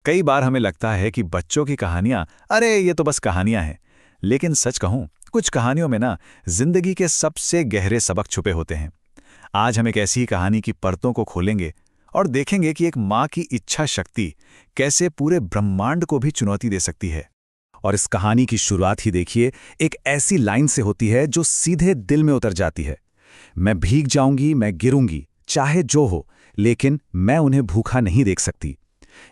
कई बार हमें लगता है कि बच्चों की कहानियां, अरे ये तो बस कहानियां हैं। लेकिन सच कहूं, कुछ कहानियों में ना जिंदगी के सबसे गहरे सबक छुपे होते हैं। आज हम एक ऐसी ही कहानी की परतों को खोलेंगे और देखेंगे कि एक माँ की इच्छा शक्ति कैसे पूरे ब्रह्मांड को भी चुनौती दे सकती है। और इस कहानी की शुरुआत ही देखिए, एक ऐसी लाइन से होती है जो सीधे दिल में उतर जाती है। मैं भीग जाऊंगी, मैं गिरूंगी, चाहे जो हो, लेकिन मैं उन्हें भूखा नहीं देख सकती।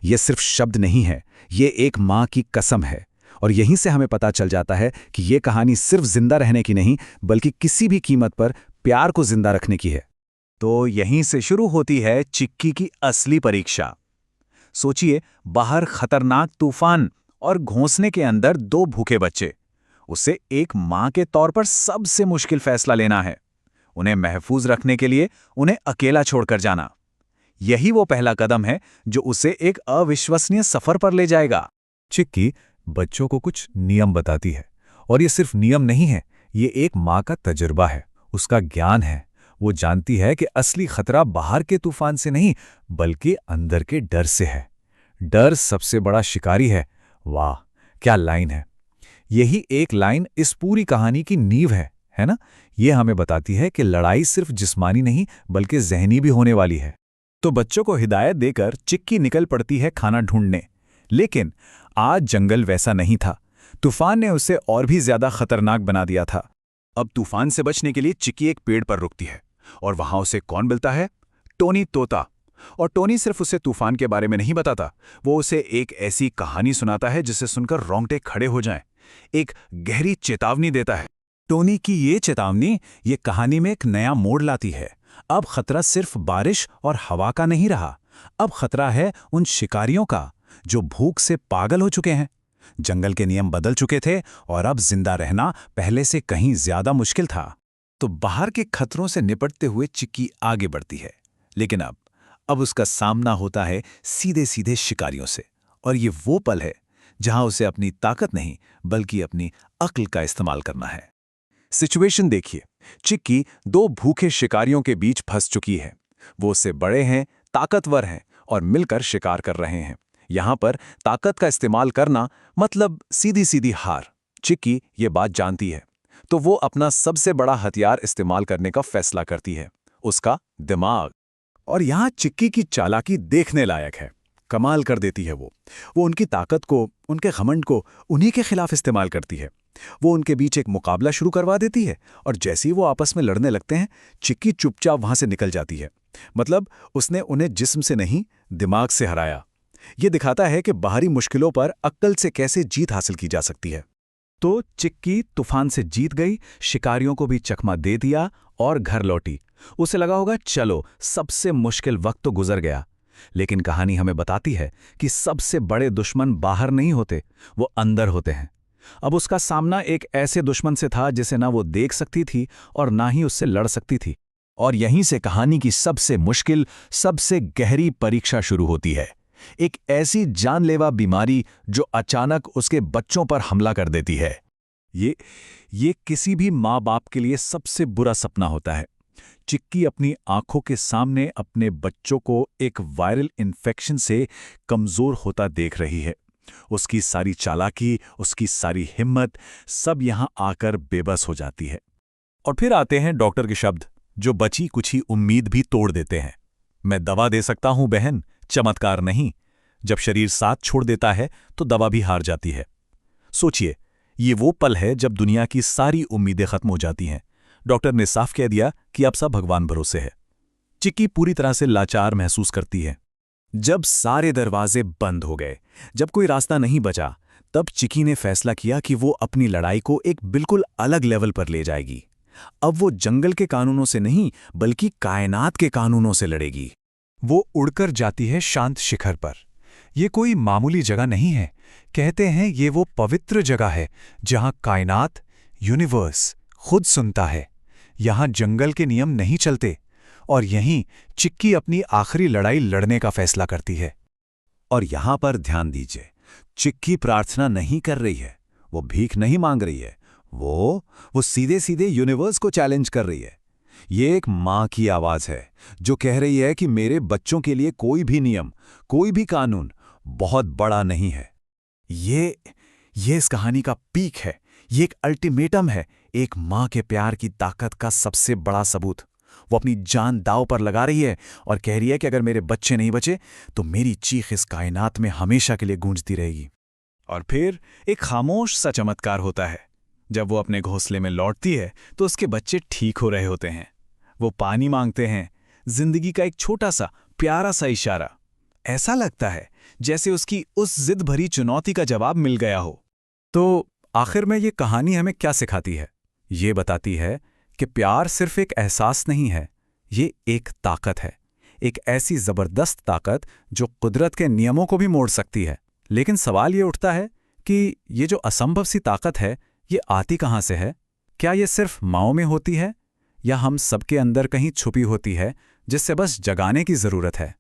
ये सिर्फ शब्द नहीं है, ये एक माँ की कसम है। और यहीं से हमें पता चल जाता है कि ये कहानी सिर्फ जिंदा रहने की नहीं, बल्कि किसी भी कीमत पर प्यार को जिंदा रखने की है। तो यहीं से शुरू होती है चिक्की की असली परीक्षा। सोचिए, बाहर खतरनाक तूफान और घोंसने के अंदर दो भूखे बच्चे। उसे एक माँ के तौर पर सबसे मुश्किल फैसला लेना है। उन्हें महफूज रखने के लिए उन्हें अकेला छोड़कर जाना। यही वो पहला कदम है जो उसे एक अविश्वसनीय सफर पर ले जाएगा। चिक्की बच्चों को कुछ नियम बताती है, और ये सिर्फ नियम नहीं है, ये एक माँ का तजुर्बा है, उसका ज्ञान है। वो जानती है कि असली खतरा बाहर के तूफान से नहीं, बल्कि अंदर के डर से है। डर सबसे बड़ा शिकारी है। वाह, क्या लाइन है! यही एक लाइन इस पूरी कहानी की नींव है ना? ये हमें बताती है कि लड़ाई सिर्फ जिस्मानी नहीं, बल्कि ज़हनी भी होने वाली है। तो बच्चों को हिदायत देकर चिक्की निकल पड़ती है खाना ढूंढने। लेकिन आज जंगल वैसा नहीं था। तूफान ने उसे और भी ज्यादा खतरनाक बना दिया था। अब तूफान से बचने के लिए चिक्की एक पेड़ पर रुकती है, और वहां उसे कौन मिलता है? टोनी तोता। और टोनी सिर्फ उसे तूफान के बारे में नहीं बताता, वो उसे एक ऐसी कहानी सुनाता है जिसे सुनकर रोंगटे खड़े हो जाएं। एक गहरी चेतावनी देता है। टोनी की ये चेतावनी ये कहानी में एक नया मोड़ लाती है। अब खतरा सिर्फ बारिश और हवा का नहीं रहा, अब खतरा है उन शिकारियों का जो भूख से पागल हो चुके हैं। जंगल के नियम बदल चुके थे, और अब जिंदा रहना पहले से कहीं ज्यादा मुश्किल था। तो बाहर के खतरों से निपटते हुए चिक्की आगे बढ़ती है। लेकिन अब उसका सामना होता है सीधे सीधे शिकारियों से। और ये वो पल है जहां उसे अपनी ताकत नहीं, बल्कि अपनी अक्ल का इस्तेमाल करना है। सिचुएशन देखिए, चिक्की दो भूखे शिकारियों के बीच फंस चुकी है। वो उससे बड़े हैं, ताकतवर हैं, और मिलकर शिकार कर रहे हैं। यहां पर ताकत का इस्तेमाल करना मतलब सीधी सीधी हार। चिक्की ये बात जानती है, तो वो अपना सबसे बड़ा हथियार इस्तेमाल करने का फैसला करती है, उसका दिमाग। और यहां चिक्की की चालाकी देखने लायक है। कमाल कर देती है वो उनकी ताकत को, उनके घमंड को उन्हीं के खिलाफ इस्तेमाल करती है। वो उनके बीच एक मुकाबला शुरू करवा देती है, और जैसे ही वो आपस में लड़ने लगते हैं, चिक्की चुपचाप वहां से निकल जाती है। मतलब उसने उन्हें जिस्म से नहीं, दिमाग से हराया। ये दिखाता है कि बाहरी मुश्किलों पर अक्ल से कैसे जीत हासिल की जा सकती है। तो चिक्की तूफान से जीत गई, शिकारियों को भी चकमा दे दिया और घर लौटी। उसे लगा होगा, चलो सबसे मुश्किल वक्त तो गुजर गया। लेकिन कहानी हमें बताती है कि सबसे बड़े दुश्मन बाहर नहीं होते, वो अंदर होते हैं। अब उसका सामना एक ऐसे दुश्मन से था जिसे ना वो देख सकती थी और ना ही उससे लड़ सकती थी। और यहीं से कहानी की सबसे मुश्किल, सबसे गहरी परीक्षा शुरू होती है। एक ऐसी जानलेवा बीमारी जो अचानक उसके बच्चों पर हमला कर देती है। ये किसी भी माँ बाप के लिए सबसे बुरा सपना होता है। चिक्की अपनी आंखों के सामने अपने बच्चों को एक वायरल इन्फेक्शन से कमजोर होता देख रही है। उसकी सारी चालाकी, उसकी सारी हिम्मत, सब यहां आकर बेबस हो जाती है। और फिर आते हैं डॉक्टर के शब्द, जो बची कुछ उम्मीद भी तोड़ देते हैं। मैं दवा दे सकता हूं बहन, चमत्कार नहीं। जब शरीर साथ छोड़ देता है तो दवा भी हार जाती है। सोचिए, ये वो पल है जब दुनिया की सारी उम्मीदें खत्म हो जाती हैं। डॉक्टर ने साफ कह दिया कि अब सब भगवान भरोसे है। चिक्की पूरी तरह से लाचार महसूस करती है। जब सारे दरवाजे बंद हो गए, जब कोई रास्ता नहीं बचा, तब चिक्की ने फैसला किया कि वो अपनी लड़ाई को एक बिल्कुल अलग लेवल पर ले जाएगी। अब वो जंगल के कानूनों से नहीं, बल्कि कायनात के कानूनों से लड़ेगी। वो उड़कर जाती है शांत शिखर पर। ये कोई मामूली जगह नहीं है। कहते हैं ये वो पवित्र जगह है जहां कायनात, यूनिवर्स खुद सुनता है। यहां जंगल के नियम नहीं चलते। और यहीं चिक्की अपनी आखिरी लड़ाई लड़ने का फैसला करती है। और यहां पर ध्यान दीजिए, चिक्की प्रार्थना नहीं कर रही है, वो भीख नहीं मांग रही है, वो सीधे सीधे यूनिवर्स को चैलेंज कर रही है। ये एक माँ की आवाज है जो कह रही है कि मेरे बच्चों के लिए कोई भी नियम, कोई भी कानून, बहुत बड़ा नहीं है। ये इस कहानी का पीक है। ये एक अल्टीमेटम है, एक माँ के प्यार की ताकत का सबसे बड़ा सबूत। वो अपनी जान दांव पर लगा रही है और कह रही है कि अगर मेरे बच्चे नहीं बचे तो मेरी चीख इस कायनात में हमेशा के लिए गूंजती रहेगी। और फिर एक खामोश सा चमत्कार होता है। जब वो अपने घोंसले में लौटती है तो उसके बच्चे ठीक हो रहे होते हैं। वो पानी मांगते हैं, जिंदगी का एक छोटा सा प्यारा सा इशारा। ऐसा लगता है जैसे उसकी उस जिद भरी चुनौती का जवाब मिल गया हो। तो आखिर में ये कहानी हमें क्या सिखाती है? ये बताती है कि प्यार सिर्फ एक एहसास नहीं है, ये एक ताकत है। एक ऐसी ज़बरदस्त ताकत जो कुदरत के नियमों को भी मोड़ सकती है। लेकिन सवाल ये उठता है कि ये जो असंभव सी ताकत है, ये आती कहाँ से है? क्या ये सिर्फ माँओं में होती है या हम सबके अंदर कहीं छुपी होती है जिससे बस जगाने की ज़रूरत है?